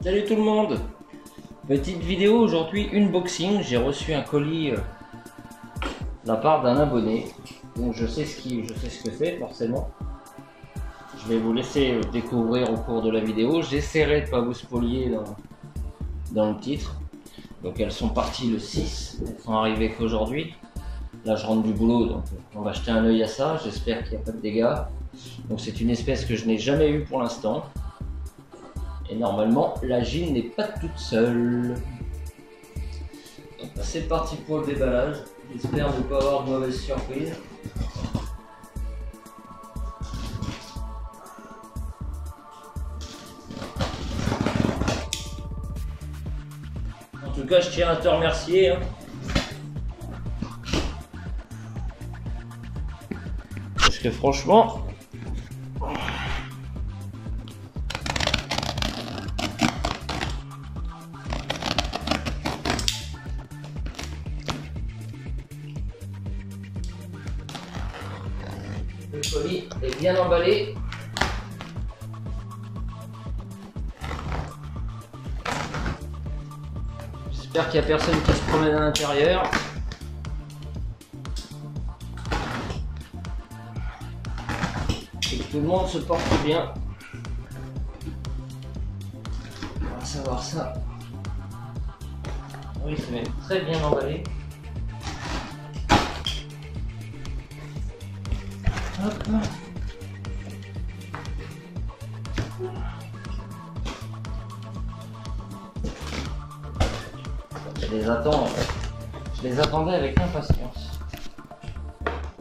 Salut tout le monde. Petite vidéo aujourd'hui, unboxing. J'ai reçu un colis de la part d'un abonné. Donc je sais ce que c'est forcément. Je vais vous laisser découvrir au cours de la vidéo. J'essaierai de ne pas vous spolier dans le titre. Donc elles sont parties le 6. Elles sont arrivées qu'aujourd'hui. Là je rentre du boulot, donc on va jeter un œil à ça. J'espère qu'il n'y a pas de dégâts. Donc c'est une espèce que je n'ai jamais eue pour l'instant. Et normalement, la gine n'est pas toute seule. Donc c'est parti pour le déballage. J'espère ne pas avoir de mauvaises surprises. En tout cas, je tiens à te remercier. Parce que franchement... le colis est bien emballé. J'espère qu'il n'y a personne qui se promène à l'intérieur. Et que tout le monde se porte bien. On va savoir ça. Oui, c'est même très bien emballé. Hop. Je les attendais avec impatience.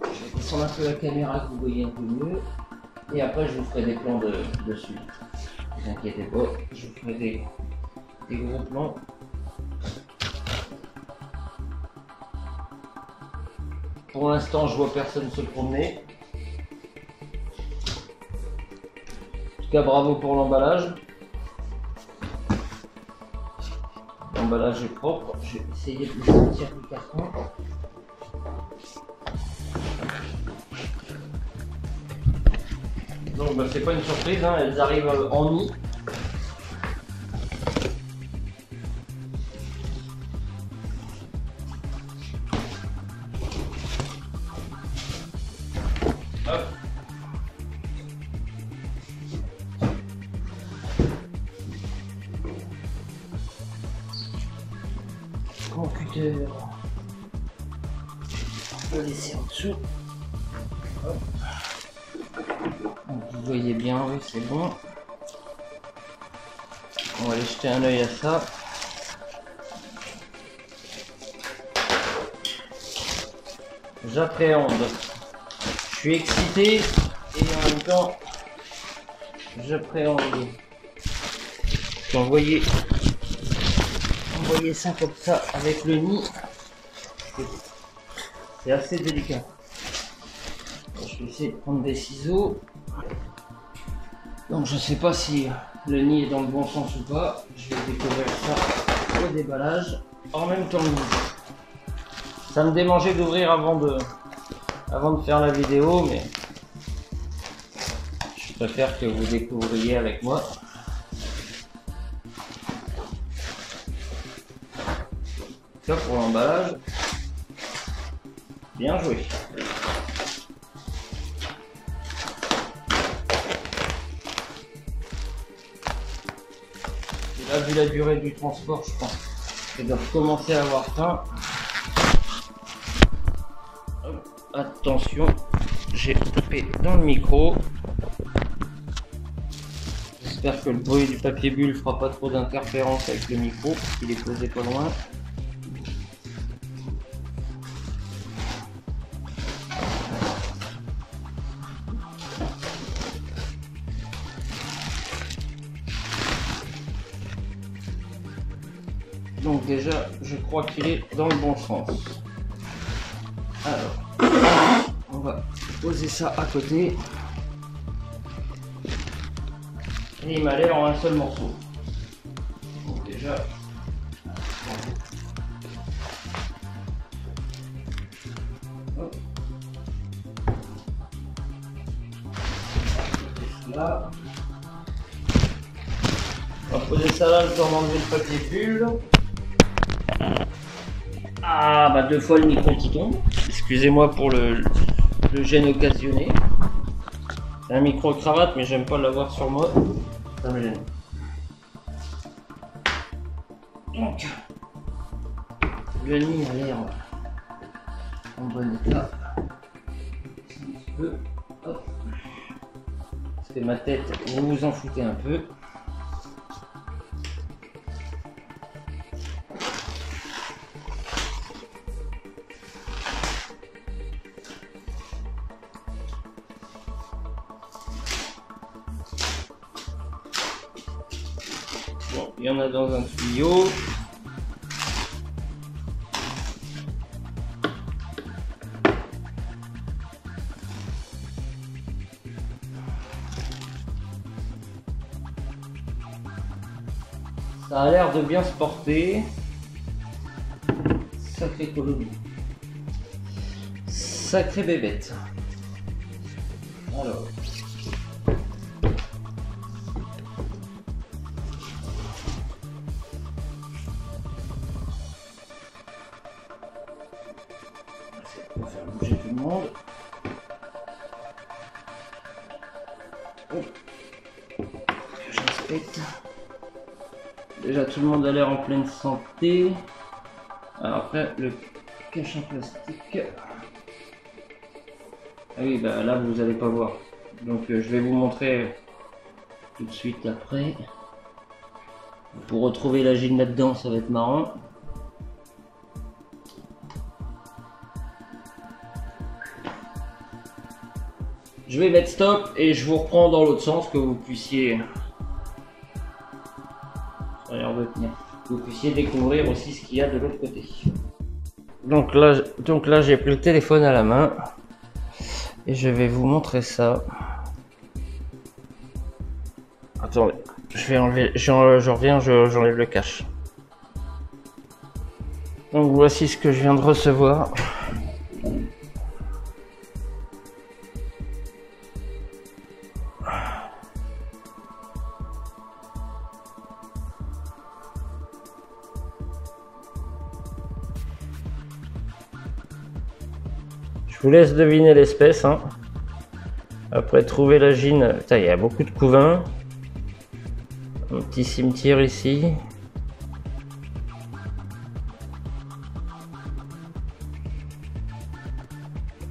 Je vais descendre un peu la caméra que vous voyez un peu mieux. Et après je vous ferai des plans dessus. Ne vous inquiétez pas, je vous ferai des gros plans. Pour l'instant je vois personne se promener. En tout cas bravo pour l'emballage. L'emballage est propre. Je vais essayer de sortir du carton. Donc bah, c'est pas une surprise, hein, elles arrivent en nid. Hop. Computer, on va laisser en dessous. Hop. Donc, vous voyez bien, oui c'est bon. On va aller jeter un œil à ça. J'appréhende. Je suis excité et en même temps j'appréhende. Envoyer ça comme ça avec le nid, c'est assez délicat. Je vais essayer de prendre des ciseaux. Donc je sais pas si le nid est dans le bon sens ou pas. Je vais découvrir ça au déballage en même temps. Ça me démangeait d'ouvrir avant de faire la vidéo, mais je préfère que vous découvriez avec moi. Ça pour l'emballage, bien joué. Et là, vu la durée du transport, je pense qu'elles doivent commencer à avoir faim. Hop, attention, j'ai tapé dans le micro. J'espère que le bruit du papier bulle fera pas trop d'interférence avec le micro, parce qu'il est posé pas loin. Donc déjà, je crois qu'il est dans le bon sens. Alors, on va poser ça à côté. Et il m'a l'air en un seul morceau. Donc déjà... Hop. Là. On va poser ça là, le temps d'enlever le papier bulle. Ah bah 2 fois le micro qui tombe. Excusez-moi pour le gêne occasionné. C'est un micro cravate mais j'aime pas l'avoir sur moi. Ça me gêne. Donc le nid a l'air en bon état. Un petit peu. Hop. Parce que ma tête, vous vous en foutez un peu. Bon, il y en a dans un tuyau. Ça a l'air de bien se porter. Sacré colonie. Sacré bébête. Alors. On va faire bouger tout le monde. J'inspecte. Déjà tout le monde a l'air en pleine santé. Alors après le cache en plastique. Ah oui bah là vous allez pas voir. Donc je vais vous montrer tout de suite après. Pour retrouver la gine là-dedans ça va être marrant. Je vais mettre stop et je vous reprends dans l'autre sens que vous puissiez. Ça a l'air de tenir. Que vous puissiez découvrir aussi ce qu'il y a de l'autre côté. Donc là j'ai pris le téléphone à la main et je vais vous montrer ça. Attendez, je vais enlever, je reviens, j'enlève le cache. Donc voici ce que je viens de recevoir. Je vous laisse deviner l'espèce. Hein. Après trouver la gine, putain, il y a beaucoup de couvains. Un petit cimetière ici.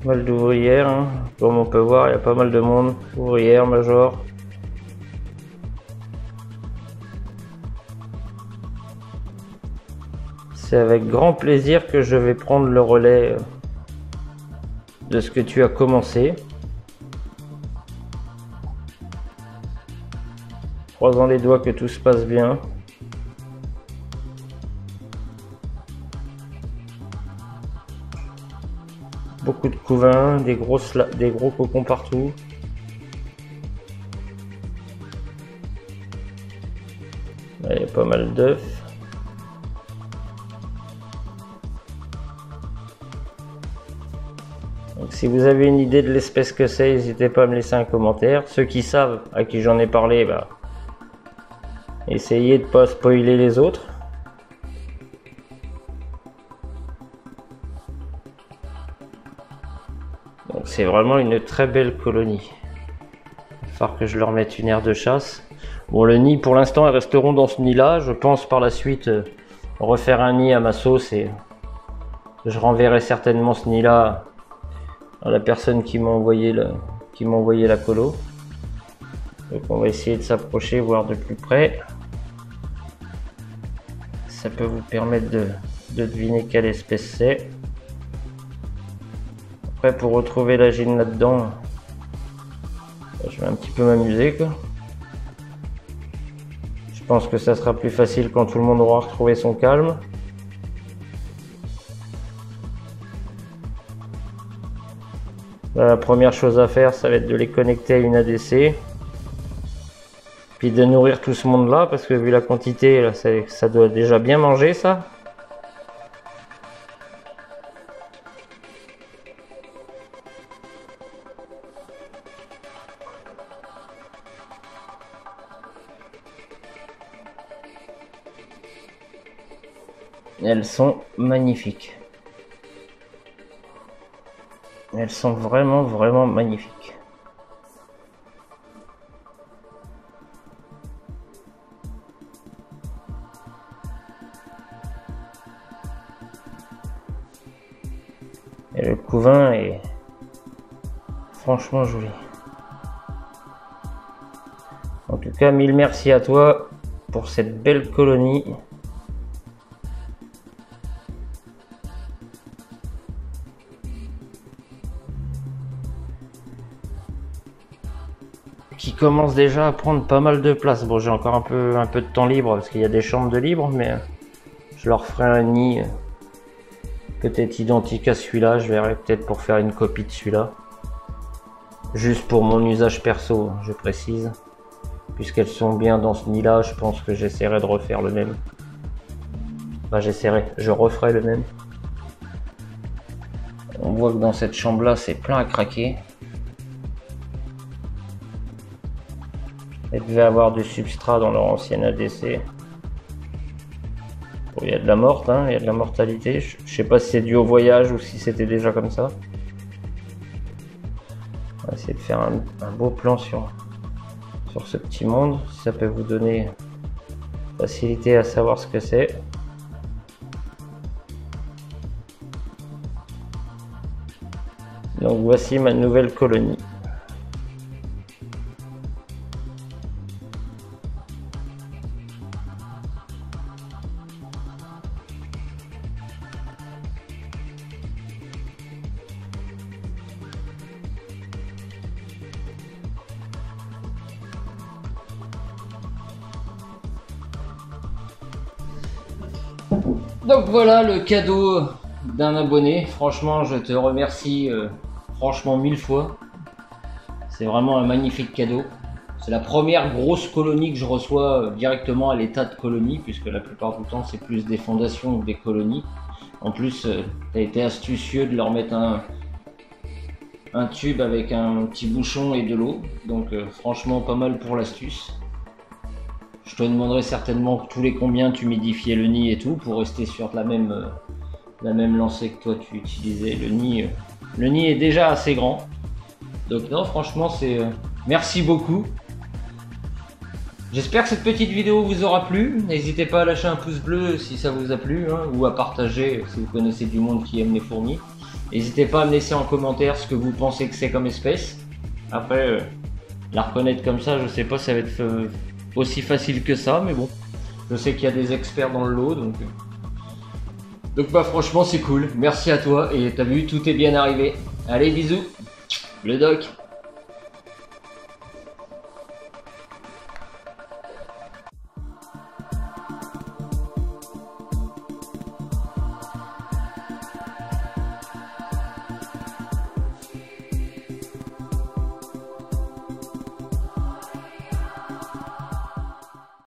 Pas mal d'ouvrières. Hein. Comme on peut voir, il y a pas mal de monde. Ouvrières, major. C'est avec grand plaisir que je vais prendre le relais de ce que tu as commencé. Croisant les doigts que tout se passe bien. Beaucoup de couvains, des gros cocons partout. Là, il y a pas mal d'œufs. Donc si vous avez une idée de l'espèce que c'est, n'hésitez pas à me laisser un commentaire. Ceux qui savent, à qui j'en ai parlé, bah, essayez de ne pas spoiler les autres. Donc c'est vraiment une très belle colonie. Il va falloir que je leur mette une aire de chasse. Bon, le nid, pour l'instant, elles resteront dans ce nid-là. Je pense par la suite refaire un nid à ma sauce et je renverrai certainement ce nid-là à la personne qui m'a envoyé la colo. Donc on va essayer de s'approcher, voir de plus près. Ça peut vous permettre de deviner quelle espèce c'est. Après pour retrouver la gine là-dedans, je vais un petit peu m'amuser quoi. Je pense que ça sera plus facile quand tout le monde aura retrouvé son calme. Là, la première chose à faire, ça va être de les connecter à une ADC. Puis de nourrir tout ce monde là, parce que vu la quantité, là, ça doit déjà bien manger ça. Elles sont magnifiques. Elles sont vraiment, vraiment magnifiques. Et le couvain est franchement joli. En tout cas, mille merci à toi pour cette belle colonie. Qui commence déjà à prendre pas mal de place. Bon, j'ai encore un peu de temps libre parce qu'il y a des chambres de libre, mais je leur ferai un nid peut-être identique à celui-là. Je verrai peut-être pour faire une copie de celui-là. Juste pour mon usage perso, je précise. Puisqu'elles sont bien dans ce nid-là, je pense que j'essaierai de refaire le même. Enfin, je referai le même. On voit que dans cette chambre-là, c'est plein à craquer. Elle devait avoir du substrat dans leur ancienne ADC. Bon, il y a de la morte, hein, il y a de la mortalité. Je sais pas si c'est dû au voyage ou si c'était déjà comme ça. On va essayer de faire un beau plan sur ce petit monde, si ça peut vous donner facilité à savoir ce que c'est. Donc voici ma nouvelle colonie. Donc voilà le cadeau d'un abonné. Franchement, je te remercie franchement 1000 fois. C'est vraiment un magnifique cadeau. C'est la première grosse colonie que je reçois directement à l'état de colonie, puisque la plupart du temps c'est plus des fondations que des colonies. En plus, tu as été astucieux de leur mettre un tube avec un petit bouchon et de l'eau. Donc franchement pas mal pour l'astuce. Je te demanderai certainement tous les combien tu humidifiais le nid et tout pour rester sur la même lancée que toi tu utilisais. Le nid est déjà assez grand. Donc non, franchement c'est... merci beaucoup. J'espère que cette petite vidéo vous aura plu. N'hésitez pas à lâcher un pouce bleu si ça vous a plu, hein, ou à partager si vous connaissez du monde qui aime les fourmis. N'hésitez pas à me laisser en commentaire ce que vous pensez que c'est comme espèce. Après, la reconnaître comme ça, je sais pas si ça va être aussi facile que ça, mais bon. Je sais qu'il y a des experts dans le lot, donc bah franchement c'est cool. Merci à toi, et t'as vu, tout est bien arrivé. Allez, bisous, le doc.